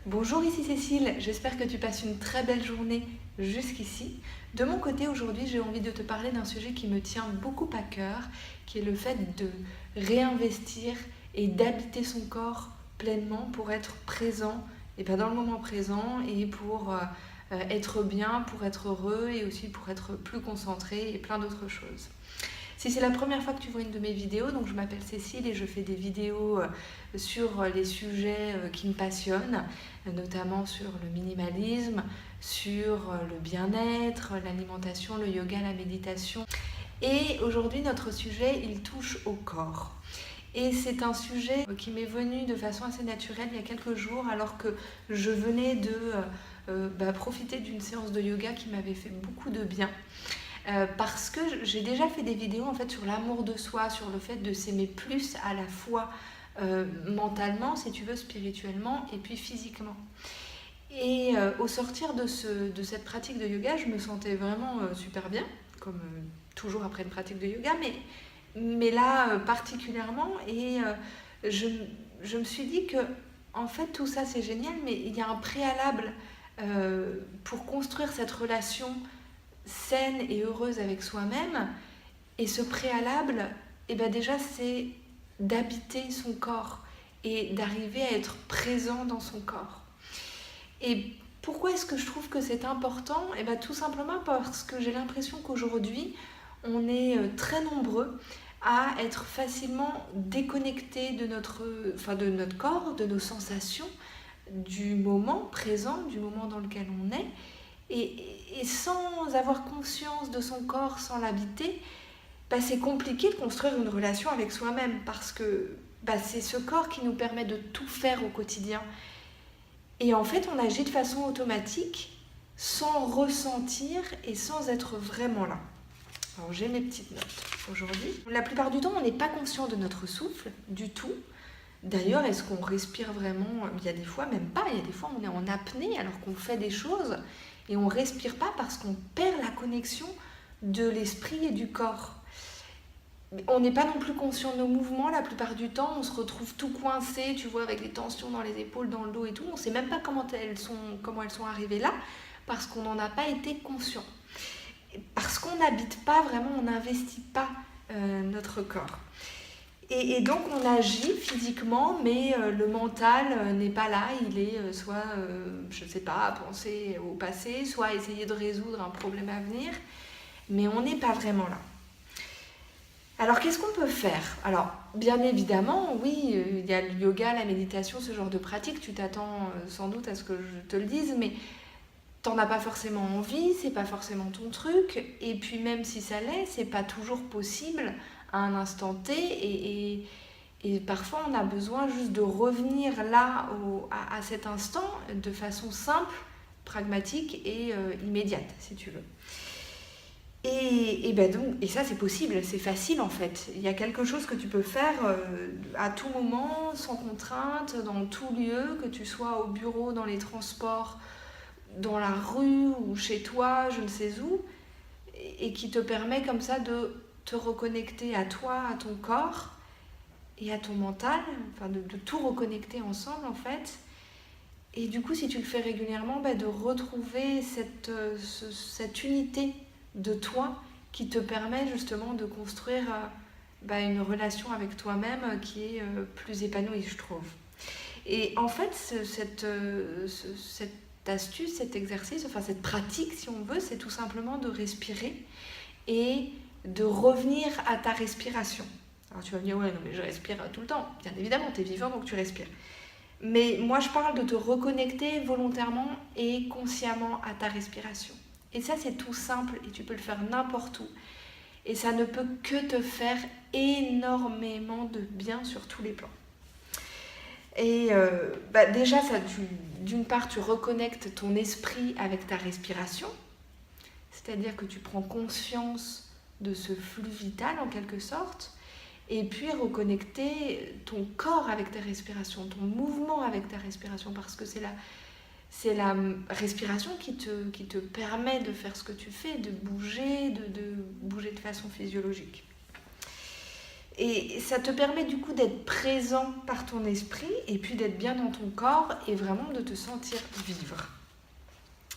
Bonjour, ici Cécile, j'espère que tu passes une très belle journée jusqu'ici. De mon côté, aujourd'hui, j'ai envie de te parler d'un sujet qui me tient beaucoup à cœur, qui est le fait de réinvestir et d'habiter son corps pleinement pour être présent, et pas dans le moment présent, et pour être bien, pour être heureux, et aussi pour être plus concentré, et plein d'autres choses. Si c'est la première fois que tu vois une de mes vidéos, donc je m'appelle Cécile et je fais des vidéos sur les sujets qui me passionnent, notamment sur le minimalisme, sur le bien-être, l'alimentation, le yoga, la méditation. Et aujourd'hui, notre sujet, il touche au corps. Et c'est un sujet qui m'est venu de façon assez naturelle il y a quelques jours, alors que je venais de profiter d'une séance de yoga qui m'avait fait beaucoup de bien. Parce que j'ai déjà fait des vidéos en fait sur l'amour de soi, sur le fait de s'aimer plus à la fois mentalement, si tu veux, spirituellement et puis physiquement. Et au sortir de cette pratique de yoga, je me sentais vraiment super bien, comme toujours après une pratique de yoga, mais là particulièrement. Et je me suis dit que en fait tout ça c'est génial, mais il y a un préalable pour construire cette relation saine et heureuse avec soi-même. Et ce préalable, déjà, c'est d'habiter son corps et d'arriver à être présent dans son corps. Et pourquoi est-ce que je trouve que c'est important ? Tout simplement parce que j'ai l'impression qu'aujourd'hui, on est très nombreux à être facilement déconnectés de notre corps, de nos sensations, du moment présent, du moment dans lequel on est. Et sans avoir conscience de son corps, sans l'habiter, c'est compliqué de construire une relation avec soi-même parce que c'est ce corps qui nous permet de tout faire au quotidien. Et en fait, on agit de façon automatique, sans ressentir et sans être vraiment là. Alors j'ai mes petites notes aujourd'hui. La plupart du temps, on n'est pas conscient de notre souffle du tout. D'ailleurs, est-ce qu'on respire vraiment ? Il y a des fois, même pas. Il y a des fois, on est en apnée alors qu'on fait des choses et on ne respire pas parce qu'on perd la connexion de l'esprit et du corps. On n'est pas non plus conscient de nos mouvements la plupart du temps. On se retrouve tout coincé, tu vois, avec des tensions dans les épaules, dans le dos et tout. On ne sait même pas comment elles sont arrivées là parce qu'on n'en a pas été conscient. Parce qu'on n'habite pas vraiment, on n'investit pas notre corps. Et donc on agit physiquement, mais le mental n'est pas là, il est soit, je ne sais pas, à penser au passé, soit à essayer de résoudre un problème à venir, mais on n'est pas vraiment là. Alors qu'est-ce qu'on peut faire ? Alors bien évidemment, oui, il y a le yoga, la méditation, ce genre de pratique, tu t'attends sans doute à ce que je te le dise, mais t'en as pas forcément envie, c'est pas forcément ton truc, et puis même si ça l'est, c'est pas toujours possible à un instant T, et parfois on a besoin juste de revenir là à cet instant de façon simple, pragmatique et immédiate, si tu veux. Et ça c'est possible, c'est facile en fait. Il y a quelque chose que tu peux faire à tout moment, sans contrainte, dans tout lieu, que tu sois au bureau, dans les transports, dans la rue ou chez toi, je ne sais où, et qui te permet comme ça de te reconnecter à toi, à ton corps et à ton mental, de tout reconnecter ensemble en fait. Et du coup, si tu le fais régulièrement, de retrouver cette unité de toi qui te permet justement de construire une relation avec toi-même qui est plus épanouie, je trouve. Et en fait, cette astuce, cet exercice, cette pratique si on veut, c'est tout simplement de respirer et de revenir à ta respiration. Alors tu vas me dire, ouais, non mais je respire tout le temps. Bien évidemment, tu es vivant donc tu respires. Mais moi je parle de te reconnecter volontairement et consciemment à ta respiration. Et ça c'est tout simple et tu peux le faire n'importe où. Et ça ne peut que te faire énormément de bien sur tous les plans. Et déjà, d'une part, tu reconnectes ton esprit avec ta respiration, c'est-à-dire que tu prends conscience de ce flux vital en quelque sorte, et puis reconnecter ton corps avec ta respiration, ton mouvement avec ta respiration, parce que c'est la respiration qui te permet de faire ce que tu fais, de bouger de façon physiologique. Et ça te permet du coup d'être présent par ton esprit et puis d'être bien dans ton corps et vraiment de te sentir vivre.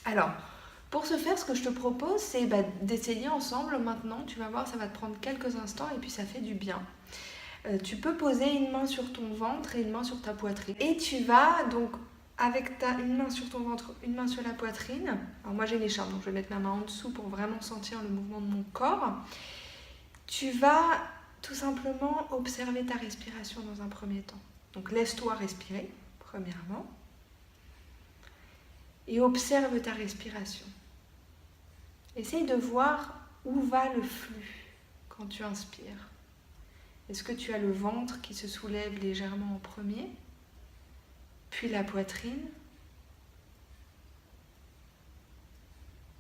Alors, pour ce faire, ce que je te propose, c'est d'essayer ensemble maintenant. Tu vas voir, ça va te prendre quelques instants et puis ça fait du bien. Tu peux poser une main sur ton ventre et une main sur ta poitrine. Et tu vas donc, avec une main sur ton ventre, une main sur la poitrine. Alors moi j'ai l'écharpe, donc je vais mettre ma main en dessous pour vraiment sentir le mouvement de mon corps. Tu vas tout simplement observer ta respiration dans un premier temps. Donc laisse-toi respirer, premièrement. Et observe ta respiration. Essaye de voir où va le flux quand tu inspires. Est-ce que tu as le ventre qui se soulève légèrement en premier, puis la poitrine,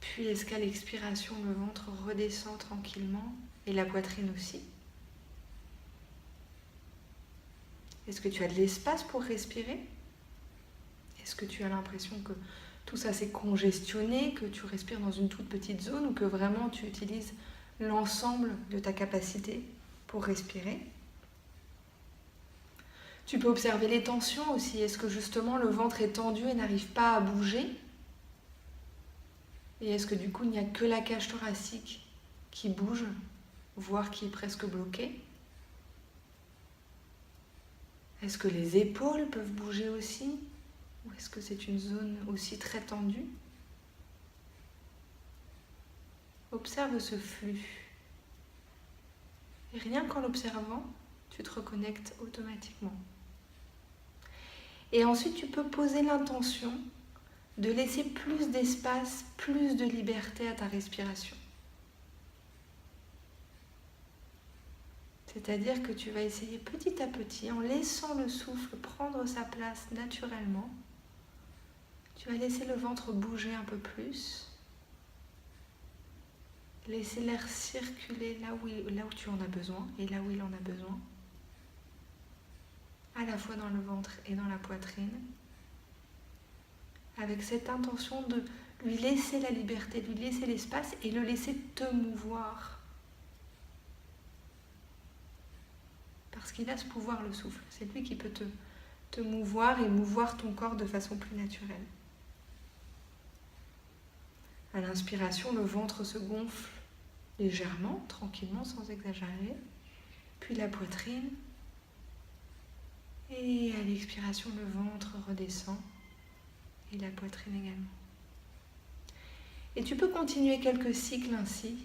puis est-ce qu'à l'expiration le ventre redescend tranquillement et la poitrine aussi? Est-ce que tu as de l'espace pour respirer? Est-ce que tu as l'impression que tout ça s'est congestionné, que tu respires dans une toute petite zone ou que vraiment tu utilises l'ensemble de ta capacité pour respirer? Tu peux observer les tensions aussi. Est-ce que justement le ventre est tendu et n'arrive pas à bouger? Et est-ce que du coup il n'y a que la cage thoracique qui bouge, voire qui est presque bloquée? Est-ce que les épaules peuvent bouger aussi? Ou est-ce que c'est une zone aussi très tendue? Observe ce flux. Et rien qu'en l'observant, tu te reconnectes automatiquement. Et ensuite, tu peux poser l'intention de laisser plus d'espace, plus de liberté à ta respiration. C'est-à-dire que tu vas essayer petit à petit, en laissant le souffle prendre sa place naturellement, tu vas laisser le ventre bouger un peu plus, laisser l'air circuler là où tu en as besoin et là où il en a besoin, à la fois dans le ventre et dans la poitrine, avec cette intention de lui laisser la liberté, de lui laisser l'espace et le laisser te mouvoir. Parce qu'il a ce pouvoir, le souffle. C'est lui qui peut te mouvoir et mouvoir ton corps de façon plus naturelle. À l'inspiration, le ventre se gonfle légèrement, tranquillement, sans exagérer. Puis la poitrine. Et à l'expiration, le ventre redescend. Et la poitrine également. Et tu peux continuer quelques cycles ainsi,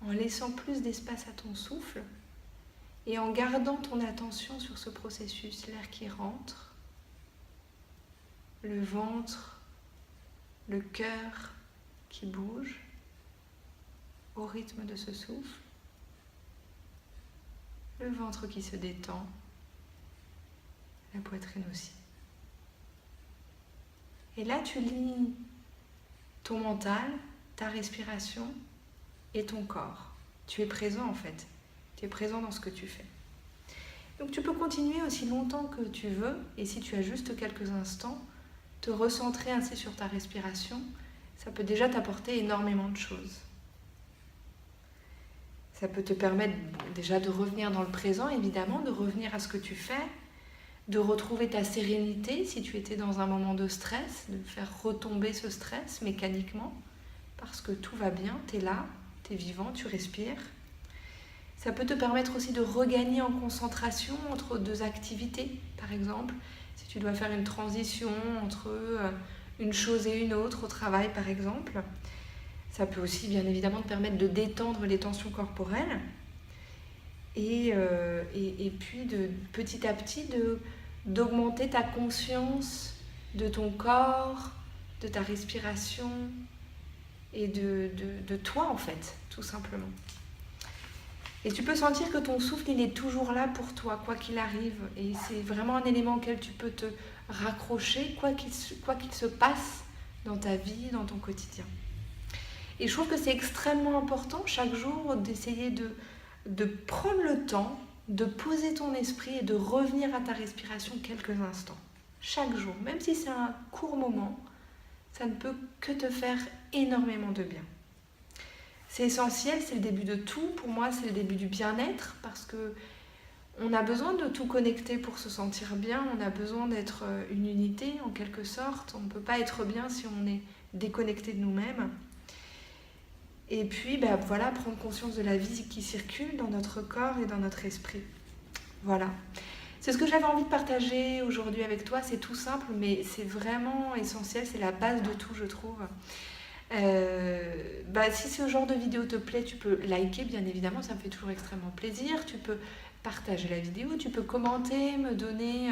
en laissant plus d'espace à ton souffle et en gardant ton attention sur ce processus, l'air qui rentre, le ventre, le cœur qui bouge au rythme de ce souffle, le ventre qui se détend, la poitrine aussi. Et là, tu lis ton mental, ta respiration et ton corps. Tu es présent en fait. Tu es présent dans ce que tu fais. Donc tu peux continuer aussi longtemps que tu veux et si tu as juste quelques instants, te recentrer ainsi sur ta respiration, ça peut déjà t'apporter énormément de choses. Ça peut te permettre déjà de revenir dans le présent, évidemment, de revenir à ce que tu fais, de retrouver ta sérénité si tu étais dans un moment de stress, de faire retomber ce stress mécaniquement, parce que tout va bien, tu es là, tu es vivant, tu respires. Ça peut te permettre aussi de regagner en concentration entre deux activités, par exemple, si tu dois faire une transition entre une chose et une autre au travail, par exemple. Ça peut aussi, bien évidemment, te permettre de détendre les tensions corporelles et puis petit à petit d'augmenter ta conscience de ton corps, de ta respiration et de toi, en fait, tout simplement. Et tu peux sentir que ton souffle, il est toujours là pour toi, quoi qu'il arrive. Et c'est vraiment un élément auquel tu peux te raccrocher, quoi qu'il se passe dans ta vie, dans ton quotidien. Et je trouve que c'est extrêmement important, chaque jour, d'essayer de prendre le temps, de poser ton esprit et de revenir à ta respiration quelques instants. Chaque jour, même si c'est un court moment, ça ne peut que te faire énormément de bien. C'est essentiel, c'est le début de tout. Pour moi, c'est le début du bien-être parce que on a besoin de tout connecter pour se sentir bien. On a besoin d'être une unité en quelque sorte. On ne peut pas être bien si on est déconnecté de nous-mêmes. Et puis, voilà, prendre conscience de la vie qui circule dans notre corps et dans notre esprit. Voilà. C'est ce que j'avais envie de partager aujourd'hui avec toi. C'est tout simple, mais c'est vraiment essentiel. C'est la base de tout, je trouve. Si ce genre de vidéo te plaît, tu peux liker, bien évidemment. Ça me fait toujours extrêmement plaisir. Tu peux partager la vidéo, tu peux commenter, me donner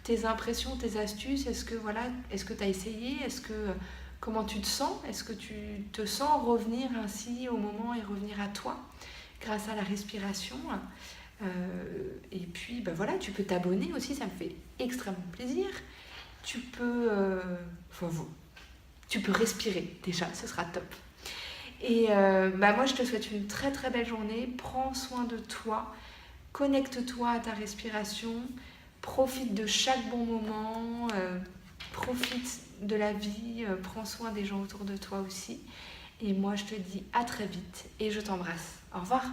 tes impressions, tes astuces. Est-ce que tu as essayé? Comment tu te sens? Est-ce que tu te sens revenir ainsi au moment et revenir à toi grâce à la respiration? Et puis tu peux t'abonner aussi, ça me fait extrêmement plaisir. Tu peux respirer déjà, ce sera top. Et moi je te souhaite une très très belle journée. Prends soin de toi, connecte-toi à ta respiration, profite de chaque bon moment, profite de la vie, prends soin des gens autour de toi aussi. Et moi je te dis à très vite et je t'embrasse. Au revoir.